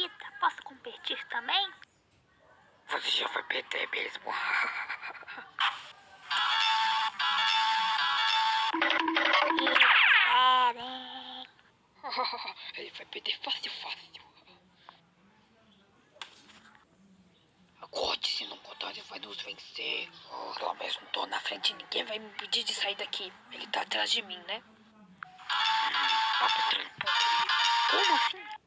bonita. Posso competir também? Você já vai perder mesmo. Esperem. Ele vai perder fácil, fácil. Acorde, se não acordar ele vai nos vencer. Pelo menos não tô na frente, ninguém vai me impedir de sair daqui. Ele tá atrás de mim, né? Papo tranquilo. Como assim?